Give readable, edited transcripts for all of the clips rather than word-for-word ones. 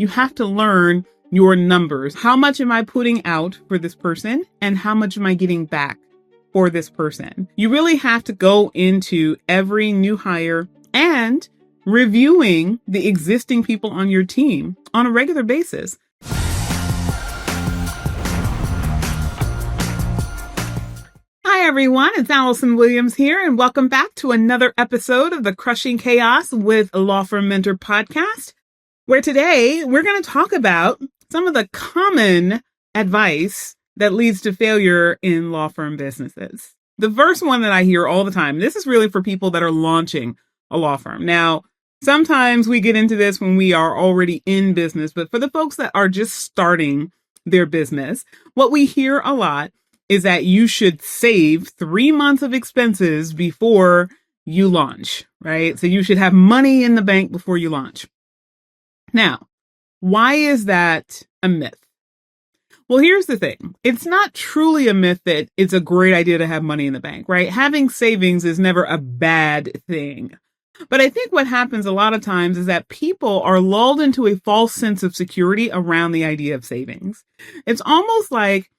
you have to learn your numbers. How much am I putting out for this person and how much am I getting back for this person? You really have to go into every new hire and reviewing the existing people on your team on a regular basis. Hi, everyone. It's Allison Williams here, and welcome back to another episode of the Crushing Chaos with a Law Firm Mentor podcast, where today we're going to talk about some of the common advice that leads to failure in law firm businesses. The first one that I hear all the time, this is really for people that are launching a law firm. Now, sometimes we get into this when we are already in business, but for the folks that are just starting their business, what we hear a lot is that you should save 3 months of expenses before you launch, right? So you should have money in the bank before you launch. Now, why is that a myth? Well, here's the thing. It's not truly a myth that it's a great idea to have money in the bank, right? Having savings is never a bad thing. But I think what happens a lot of times is that people are lulled into a false sense of security around the idea of savings. It's almost like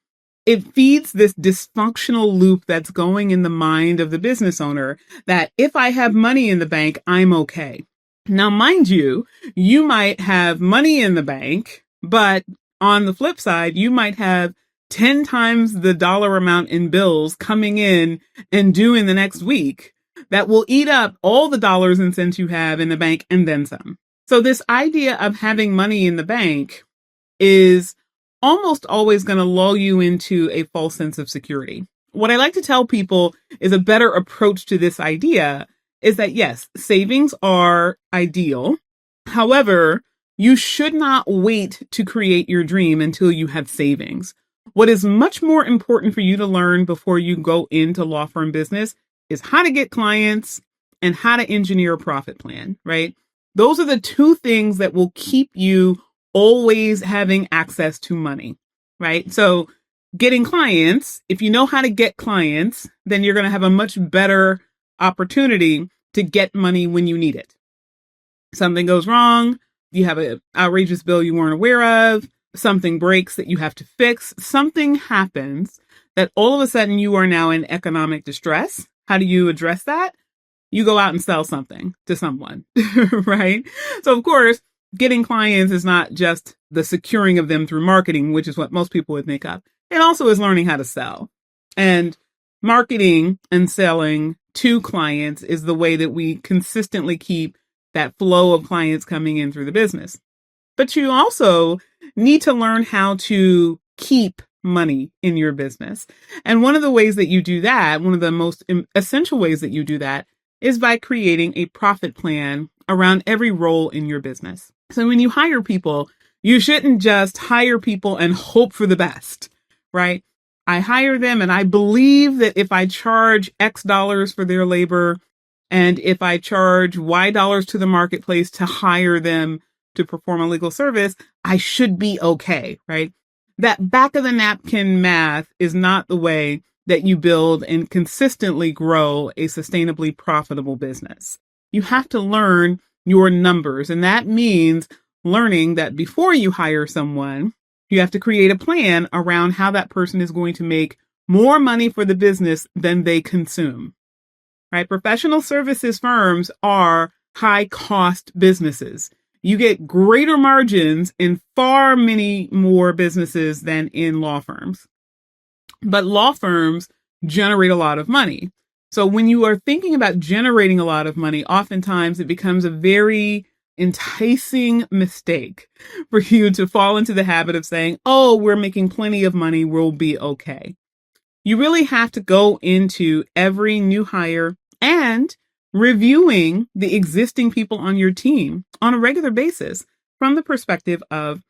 it feeds this dysfunctional loop that's going in the mind of the business owner that if I have money in the bank, I'm okay. Now, mind you, you might have money in the bank, but on the flip side, you might have 10 times the dollar amount in bills coming in and due in the next week that will eat up all the dollars and cents you have in the bank and then some. So this idea of having money in the bank is almost always going to lull you into a false sense of security. What I like to tell people is a better approach to this idea is that yes, savings are ideal. However, you should not wait to create your dream until you have savings. What is much more important for you to learn before you go into law firm business is how to get clients and how to engineer a profit plan, right? Those are the two things that will keep you always having access to money, right? So getting clients, if you know how to get clients, then you're going to have a much better opportunity to get money when you need it. Something goes wrong, you have an outrageous bill you weren't aware of, something breaks that you have to fix, something happens that all of a sudden you are now in economic distress. How do you address that? You go out and sell something to someone, right? So of course, getting clients is not just the securing of them through marketing, which is what most people would think of. It also is learning how to sell. And marketing and selling to clients is the way that we consistently keep that flow of clients coming in through the business. But you also need to learn how to keep money in your business. And one of the ways that you do that, one of the most essential ways that you do that is by creating a profit plan around every role in your business. So when you hire people, you shouldn't just hire people and hope for the best, right? I hire them and I believe that if I charge X dollars for their labor and if I charge Y dollars to the marketplace to hire them to perform a legal service, I should be okay, right? That back of the napkin math is not the way that you build and consistently grow a sustainably profitable business. You have to learn your numbers. And that means learning that before you hire someone, you have to create a plan around how that person is going to make more money for the business than they consume, right? Professional services firms are high cost businesses. You get greater margins in far many more businesses than in law firms. But law firms generate a lot of money. So when you are thinking about generating a lot of money, oftentimes it becomes a very enticing mistake for you to fall into the habit of saying, oh, we're making plenty of money, we'll be okay. You really have to go into every new hire and reviewing the existing people on your team on a regular basis from the perspective of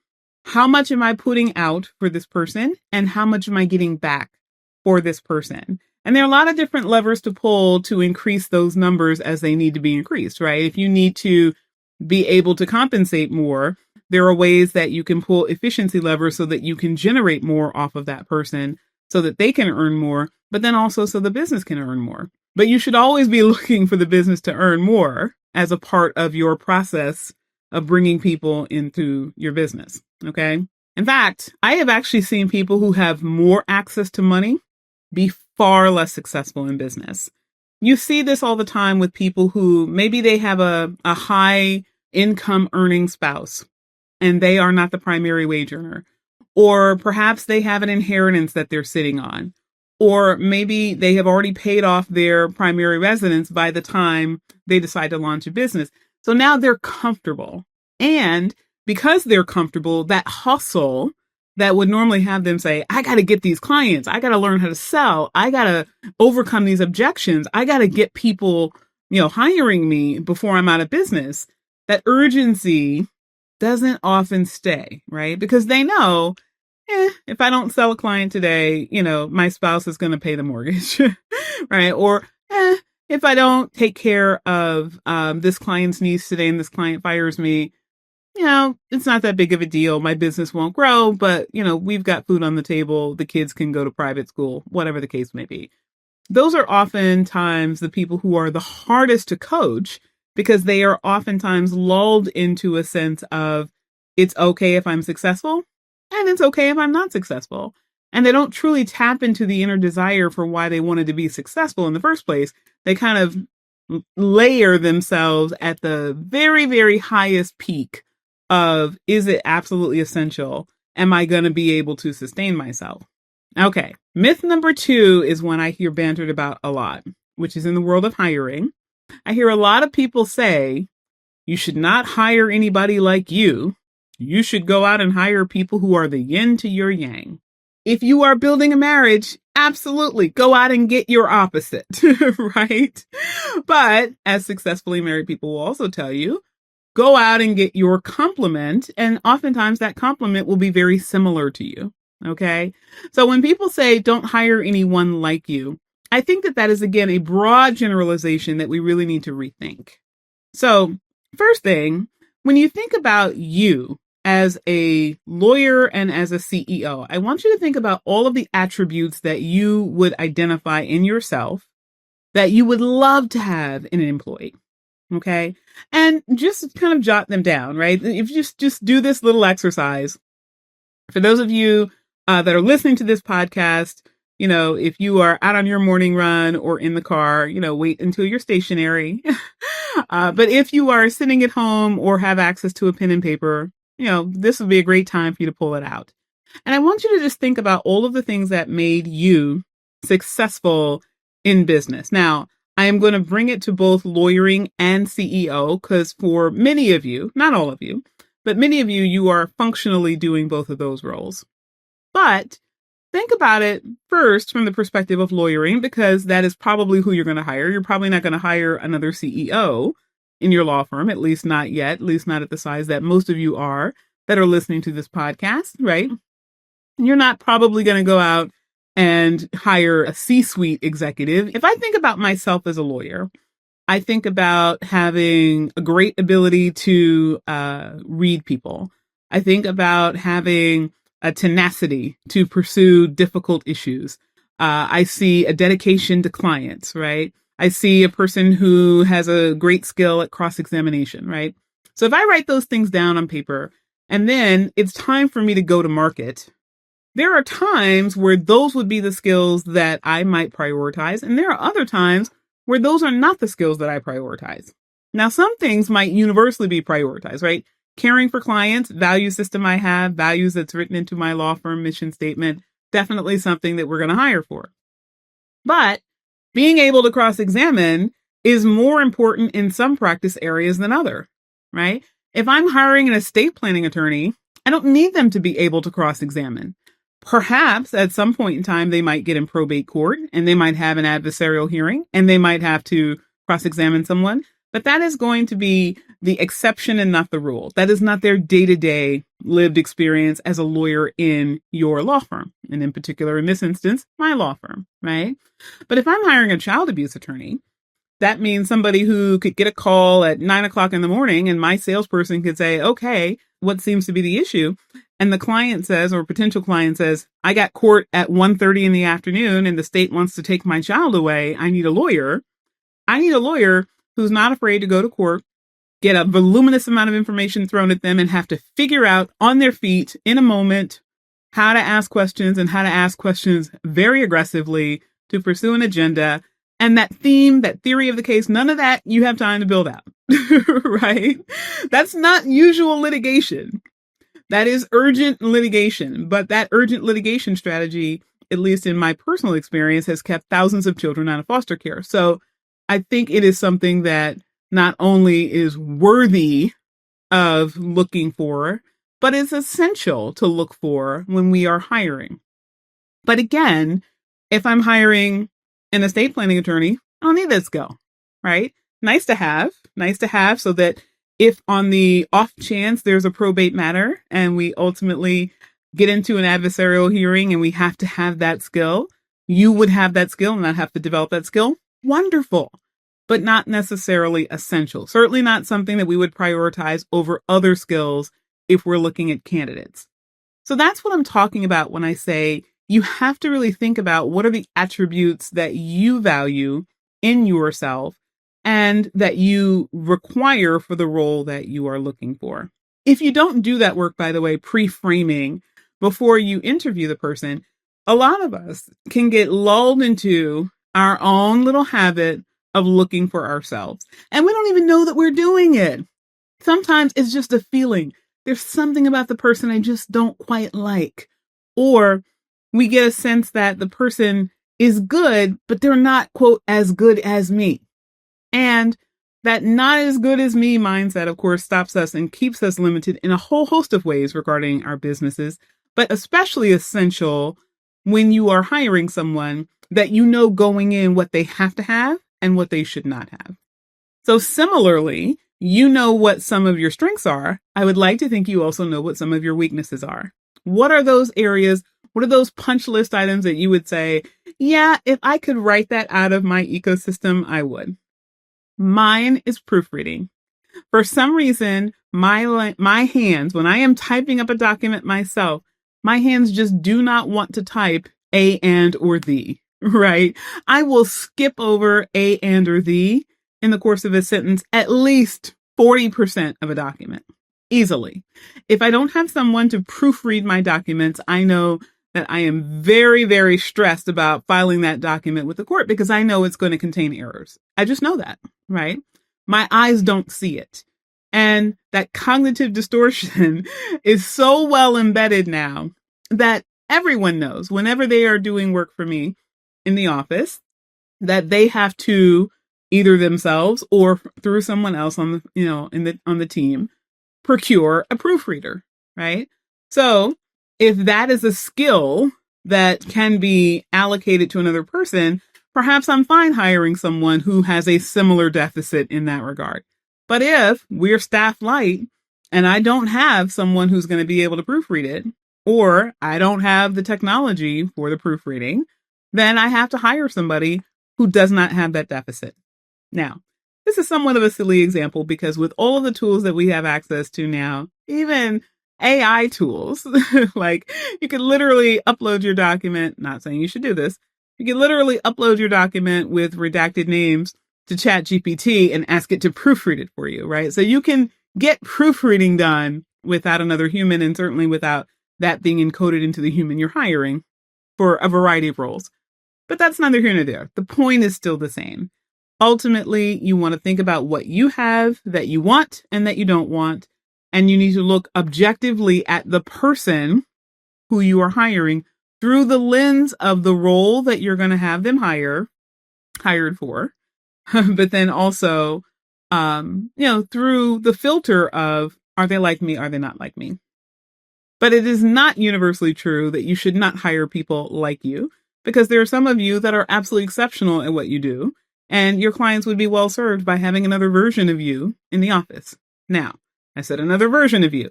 how much am I putting out for this person and how much am I getting back for this person? And there are a lot of different levers to pull to increase those numbers as they need to be increased, right? If you need to be able to compensate more, there are ways that you can pull efficiency levers so that you can generate more off of that person so that they can earn more, but then also so the business can earn more. But you should always be looking for the business to earn more as a part of your process of bringing people into your business. Okay. In fact, I have actually seen people who have more access to money be far less successful in business. You see this all the time with people who maybe they have a high income earning spouse and they are not the primary wage earner. Or perhaps they have an inheritance that they're sitting on. Or maybe they have already paid off their primary residence by the time they decide to launch a business. So now they're comfortable. And because they're comfortable, that hustle that would normally have them say, I got to get these clients. I got to learn how to sell. I got to overcome these objections. I got to get people, hiring me before I'm out of business. That urgency doesn't often stay, right? Because they know, if I don't sell a client today, my spouse is going to pay the mortgage, right? Or if I don't take care of this client's needs today and this client fires me, it's not that big of a deal. My business won't grow, but, we've got food on the table. The kids can go to private school, whatever the case may be. Those are oftentimes the people who are the hardest to coach because they are oftentimes lulled into a sense of it's okay if I'm successful and it's okay if I'm not successful. And they don't truly tap into the inner desire for why they wanted to be successful in the first place. They kind of layer themselves at the very, very highest peak of, is it absolutely essential? Am I going to be able to sustain myself? Okay. Myth number 2 is one I hear bantered about a lot, which is in the world of hiring. I hear a lot of people say, you should not hire anybody like you. You should go out and hire people who are the yin to your yang. If you are building a marriage, absolutely go out and get your opposite, right? But as successfully married people will also tell you, go out and get your complement. And oftentimes that complement will be very similar to you. Okay. So when people say don't hire anyone like you, I think that is, again, a broad generalization that we really need to rethink. So first thing, when you think about you as a lawyer and as a CEO, I want you to think about all of the attributes that you would identify in yourself that you would love to have in an employee. Okay. And just kind of jot them down, right? If you just do this little exercise. For those of you that are listening to this podcast, if you are out on your morning run or in the car, wait until you're stationary. But if you are sitting at home or have access to a pen and paper, this would be a great time for you to pull it out. And I want you to just think about all of the things that made you successful in business. Now, I am going to bring it to both lawyering and CEO because for many of you, not all of you, but many of you, you are functionally doing both of those roles. But think about it first from the perspective of lawyering, because that is probably who you're going to hire. You're probably not going to hire another CEO in your law firm, at least not yet, at least not at the size that most of you are that are listening to this podcast, right? You're not probably going to go out and hire a C-suite executive. If I think about myself as a lawyer, I think about having a great ability to read people. I think about having a tenacity to pursue difficult issues. I see a dedication to clients, right? I see a person who has a great skill at cross-examination, right? So if I write those things down on paper and then it's time for me to go to market, there are times where those would be the skills that I might prioritize. And there are other times where those are not the skills that I prioritize. Now, some things might universally be prioritized, right? Caring for clients, value system I have, values that's written into my law firm mission statement, definitely something that we're going to hire for. But being able to cross-examine is more important in some practice areas than other, right? If I'm hiring an estate planning attorney, I don't need them to be able to cross-examine. Perhaps at some point in time, they might get in probate court and they might have an adversarial hearing and they might have to cross-examine someone. But that is going to be the exception and not the rule. That is not their day-to-day lived experience as a lawyer in your law firm. And in particular, in this instance, my law firm, right? But if I'm hiring a child abuse attorney, that means somebody who could get a call at 9:00 in the morning and my salesperson could say, okay, what seems to be the issue? And the client says, or potential client says, I got court at 1:30 in the afternoon and the state wants to take my child away. I need a lawyer. I need a lawyer who's not afraid to go to court get a voluminous amount of information thrown at them and have to figure out on their feet in a moment how to ask questions and how to ask questions very aggressively to pursue an agenda. And that theme, that theory of the case, none of that you have time to build out, right? That's not usual litigation. That is urgent litigation. But that urgent litigation strategy, at least in my personal experience, has kept thousands of children out of foster care. So I think it is something that not only is worthy of looking for, but is essential to look for when we are hiring. But again, if I'm hiring an estate planning attorney, I don't need that skill, right? Nice to have so that if on the off chance there's a probate matter and we ultimately get into an adversarial hearing and we have to have that skill, you would have that skill and not have to develop that skill. Wonderful, but not necessarily essential. Certainly not something that we would prioritize over other skills if we're looking at candidates. So that's what I'm talking about when I say you have to really think about what are the attributes that you value in yourself and that you require for the role that you are looking for. If you don't do that work, by the way, pre-framing before you interview the person, a lot of us can get lulled into our own little habit of looking for ourselves. And we don't even know that we're doing it. Sometimes it's just a feeling. There's something about the person I just don't quite like. Or we get a sense that the person is good, but they're not, quote, as good as me. And that not as good as me mindset, of course, stops us and keeps us limited in a whole host of ways regarding our businesses, but especially essential when you are hiring someone that you know going in what they have to have and what they should not have. So similarly, you know what some of your strengths are. I would like to think you also know what some of your weaknesses are. What are those areas? What are those punch list items that you would say, yeah, if I could write that out of my ecosystem, I would? Mine is proofreading. For some reason, my hands, when I am typing up a document myself, my hands just do not want to type a, and, or the, right? I will skip over a, and, or the in the course of a sentence at least 40% of a document, easily. If I don't have someone to proofread my documents, I know that I am very, very stressed about filing that document with the court because I know it's going to contain errors. I just know that, right? My eyes don't see it. And that cognitive distortion is so well embedded now that everyone knows whenever they are doing work for me in the office that they have to either themselves or through someone else on the, on the team, procure a proofreader, right? So if that is a skill that can be allocated to another person, perhaps I'm fine hiring someone who has a similar deficit in that regard. But if we're staff light and I don't have someone who's going to be able to proofread it, or I don't have the technology for the proofreading, then I have to hire somebody who does not have that deficit. Now, this is somewhat of a silly example because with all of the tools that we have access to now, even AI tools, like you could literally upload your document, not saying you should do this, you can literally upload your document with redacted names to ChatGPT and ask it to proofread it for you, right? So you can get proofreading done without another human and certainly without that being encoded into the human you're hiring for a variety of roles. But that's neither here nor there. The point is still the same. Ultimately, you want to think about what you have that you want and that you don't want. And you need to look objectively at the person who you are hiring through the lens of the role that you're going to have them hired for. But then also, through the filter of, are they like me? Are they not like me? But it is not universally true that you should not hire people like you, because there are some of you that are absolutely exceptional at what you do. And your clients would be well served by having another version of you in the office. Now, I said another version of you.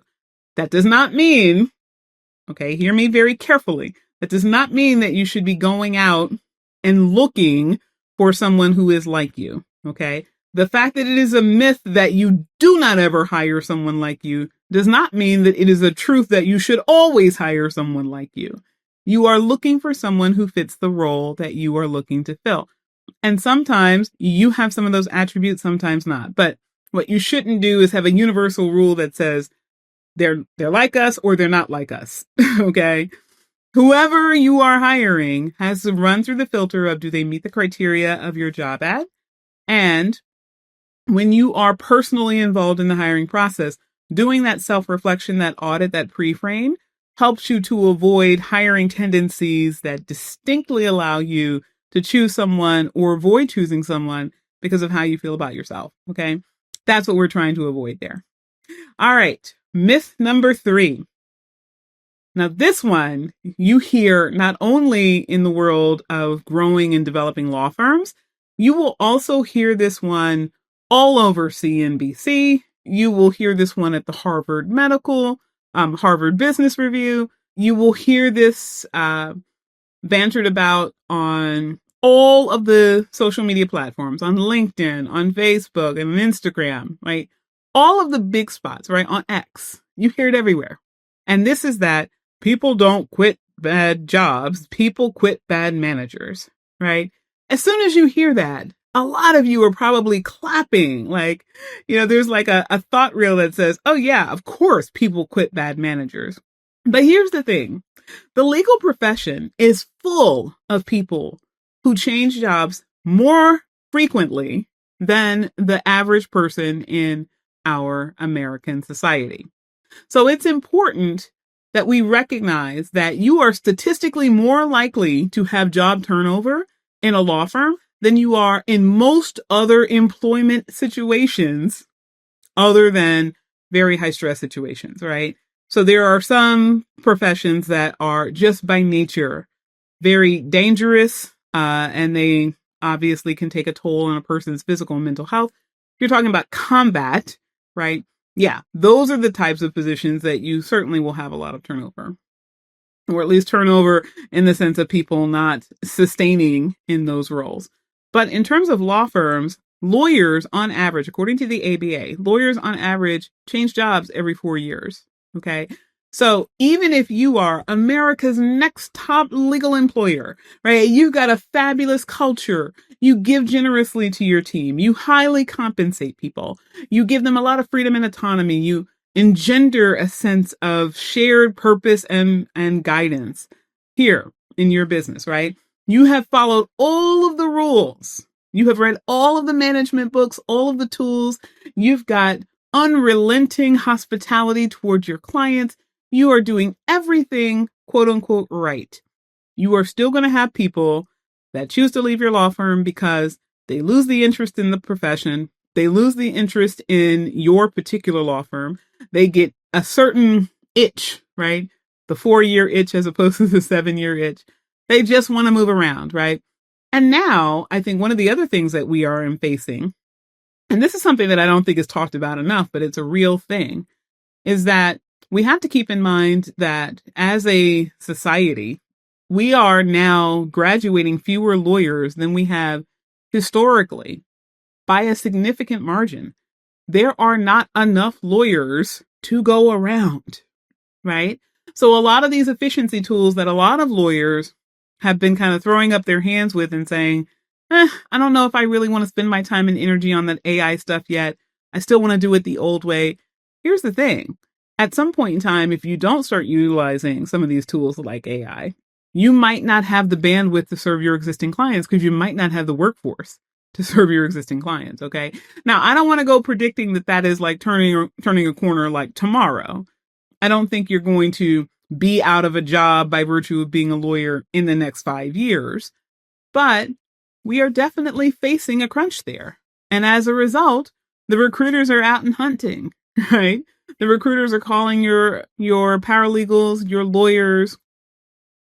That does not mean, okay, hear me very carefully. That does not mean that you should be going out and looking for someone who is like you, okay? The fact that it is a myth that you do not ever hire someone like you does not mean that it is a truth that you should always hire someone like you. You are looking for someone who fits the role that you are looking to fill. And sometimes you have some of those attributes, sometimes not. But What you shouldn't do is have a universal rule that says they're like us or they're not like us. Okay. Whoever you are hiring has to run through the filter of, do they meet the criteria of your job ad? And when you are personally involved in the hiring process, doing that self-reflection, that audit, that pre-frame helps you to avoid hiring tendencies that distinctly allow you to choose someone or avoid choosing someone because of how you feel about yourself. Okay. That's what we're trying to avoid there. All right. Myth number 3. Now, this one you hear not only in the world of growing and developing law firms, you will also hear this one all over CNBC. You will hear this one at the Harvard Harvard Business Review. You will hear this bantered about on all of the social media platforms, on LinkedIn, on Facebook, and Instagram, right? All of the big spots, right? On X. You hear it everywhere. And this is that people don't quit bad jobs. People quit bad managers, right? As soon as you hear that, a lot of you are probably clapping. Like, there's like a thought reel that says, oh yeah, of course people quit bad managers. But here's the thing. The legal profession is full of people who change jobs more frequently than the average person in our American society. So it's important that we recognize that you are statistically more likely to have job turnover in a law firm than you are in most other employment situations other than very high stress situations, right? So there are some professions that are just by nature very dangerous, and they obviously can take a toll on a person's physical and mental health. You're talking about combat, right? Yeah, those are the types of positions that you certainly will have a lot of turnover, or at least turnover in the sense of people not sustaining in those roles. But in terms of law firms, lawyers on average, according to the ABA, lawyers on average change jobs every 4 years. Okay. So even if you are America's next top legal employer, right? You've got a fabulous culture. You give generously to your team. You highly compensate people. You give them a lot of freedom and autonomy. You engender a sense of shared purpose and guidance here in your business, right? You have followed all of the rules. You have read all of the management books, all of the tools. You've got unrelenting hospitality towards your clients. You are doing everything, quote unquote, right. You are still going to have people that choose to leave your law firm because they lose the interest in the profession. They lose the interest in your particular law firm. They get a certain itch, right? The 4-year itch as opposed to the 7-year itch. They just want to move around, right? And now I think one of the other things that we are facing, and this is something that I don't think is talked about enough, but it's a real thing, is that we have to keep in mind that as a society, we are now graduating fewer lawyers than we have historically by a significant margin. There are not enough lawyers to go around, right? So a lot of these efficiency tools that a lot of lawyers have been kind of throwing up their hands with and saying, I don't know if I really want to spend my time and energy on that AI stuff yet. I still want to do it the old way. Here's the thing. At some point in time, if you don't start utilizing some of these tools like AI, you might not have the bandwidth to serve your existing clients because you might not have the workforce to serve your existing clients. Okay. Now, I don't want to go predicting that is like turning a corner like tomorrow. I don't think you're going to be out of a job by virtue of being a lawyer in the next 5 years, but we are definitely facing a crunch there. And as a result, the recruiters are out and hunting, right? The recruiters are calling your paralegals, your lawyers,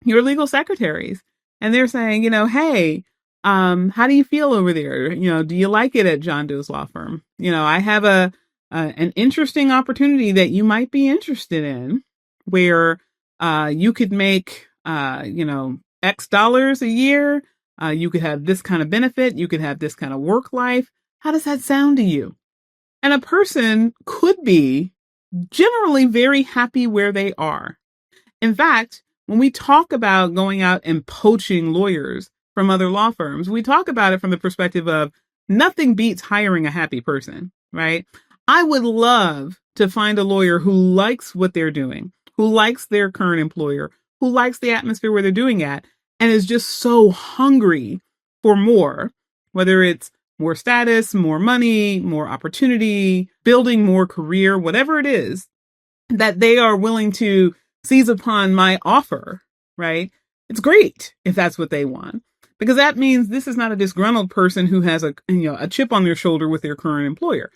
your legal secretaries, and they're saying, hey, how do you feel over there? Do you like it at John Doe's law firm? I have an interesting opportunity that you might be interested in, where you could make X dollars a year. You could have this kind of benefit. You could have this kind of work life. How does that sound to you? And a person could be generally very happy where they are. In fact, when we talk about going out and poaching lawyers from other law firms, we talk about it from the perspective of nothing beats hiring a happy person. right? I would love to find a lawyer who likes what they're doing, who likes their current employer, who likes the atmosphere where they're doing it, and is just so hungry for more, whether it's more status, more money, more opportunity, building more career, whatever it is, that they are willing to seize upon my offer, right? It's great if that's what they want, because that means this is not a disgruntled person who has a chip on their shoulder with their current employer.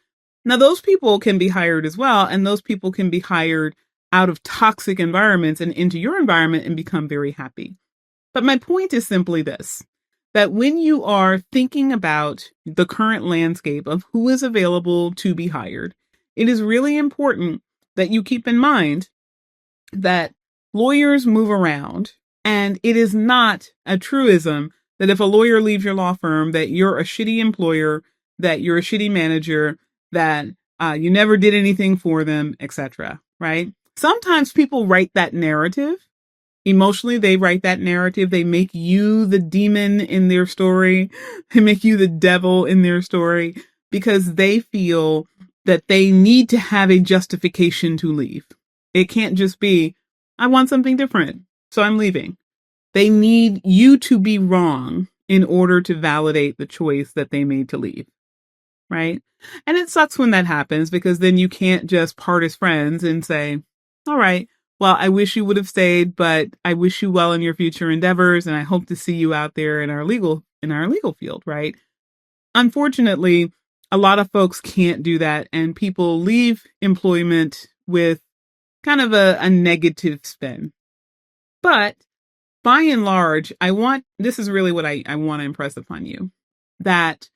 Now, those people can be hired as well, and those people can be hired out of toxic environments and into your environment and become very happy. But my point is simply this, that when you are thinking about the current landscape of who is available to be hired, it is really important that you keep in mind that lawyers move around, and it is not a truism that if a lawyer leaves your law firm, that you're a shitty employer, that you're a shitty manager, that you never did anything for them, etc. Right? Sometimes people write that narrative. Emotionally, they write that narrative. They make you the demon in their story. They make you the devil in their story because they feel that they need to have a justification to leave. It can't just be, I want something different, so I'm leaving. They need you to be wrong in order to validate the choice that they made to leave, right? And it sucks when that happens because then you can't just part as friends and say, all right, well, I wish you would have stayed, but I wish you well in your future endeavors, and I hope to see you out there in our legal field, right? Unfortunately, a lot of folks can't do that, and people leave employment with kind of a negative spin. But by and large, this is really what I want to impress upon you, that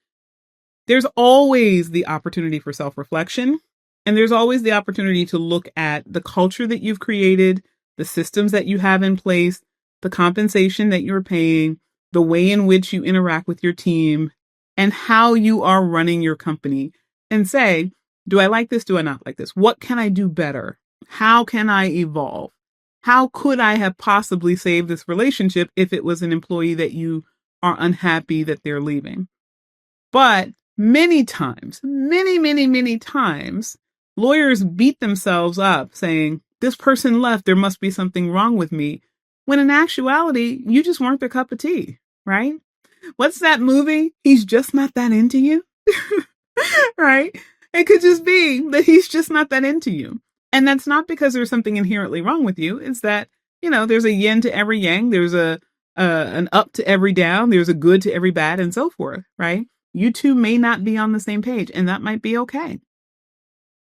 there's always the opportunity for self-reflection, and there's always the opportunity to look at the culture that you've created, the systems that you have in place, the compensation that you're paying, the way in which you interact with your team, and how you are running your company, and say, do I like this? Do I not like this? What can I do better? How can I evolve? How could I have possibly saved this relationship if it was an employee that you are unhappy that they're leaving? But many times, many times, lawyers beat themselves up saying, this person left, there must be something wrong with me. When in actuality, you just weren't their cup of tea, right? What's that movie? He's just not that into you, right? It could just be that he's just not that into you. And that's not because there's something inherently wrong with you. It's that, there's a yin to every yang. There's an up to every down. There's a good to every bad and so forth, right? You two may not be on the same page, and that might be okay.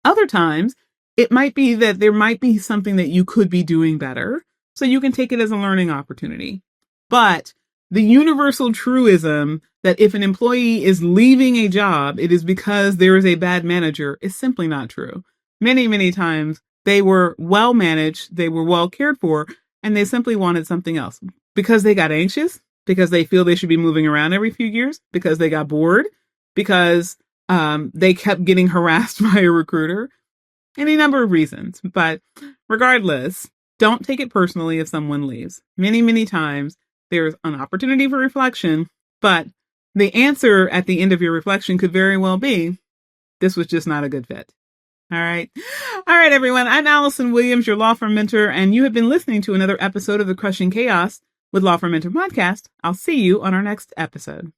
Other times, it might be that there might be something that you could be doing better, so you can take it as a learning opportunity. But the universal truism that if an employee is leaving a job, it is because there is a bad manager is simply not true. Many times, they were well managed, they were well cared for, and they simply wanted something else. Because they got anxious, because they feel they should be moving around every few years, because they got bored, because they kept getting harassed by a recruiter, any number of reasons. But regardless, don't take it personally if someone leaves. Many times, there's an opportunity for reflection, but the answer at the end of your reflection could very well be, this was just not a good fit. All right. All right, everyone. I'm Allison Williams, your law firm mentor, and you have been listening to another episode of the Crushing Chaos with Law Firm Mentor podcast. I'll see you on our next episode.